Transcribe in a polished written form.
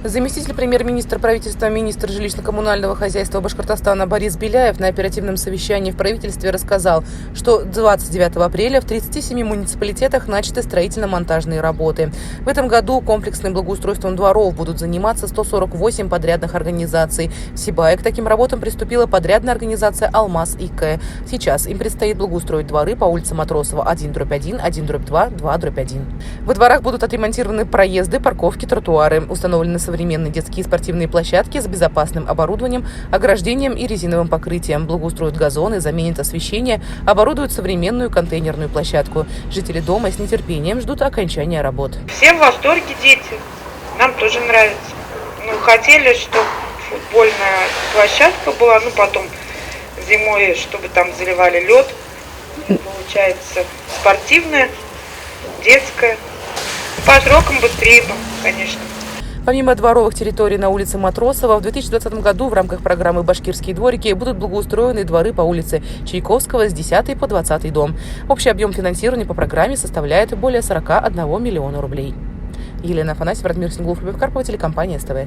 Заместитель премьер-министра правительства, министр жилищно-коммунального хозяйства Башкортостана Борис Беляев на оперативном совещании в правительстве рассказал, что 29 апреля в 37 муниципалитетах начаты строительно-монтажные работы. В этом году комплексным благоустройством дворов будут заниматься 148 подрядных организаций. В Сибае к таким работам приступила подрядная организация «Алмаз ИК». Сейчас им предстоит благоустроить дворы по улице Матросова 1/1, 1/2, 2/1. Во дворах будут отремонтированы проезды, парковки, тротуары. Установлены современные детские спортивные площадки с безопасным оборудованием, ограждением и резиновым покрытием. Благоустроят газоны, заменят освещение, оборудуют современную контейнерную площадку. Жители дома с нетерпением ждут окончания работ. Все в восторге, дети. Нам тоже нравится. Хотели, чтобы футбольная площадка была, потом зимой, чтобы там заливали лед. Получается, спортивная, детская. По срокам быстрее, конечно. Помимо дворовых территорий на улице Матросова, в 2020 году в рамках программы «Башкирские дворики» будут благоустроены дворы по улице Чайковского с 10 по 20 дом. Общий объем финансирования по программе составляет более 41 миллиона рублей. Елена Афанасьева, Радмир Синглов, телекомпания СТВ.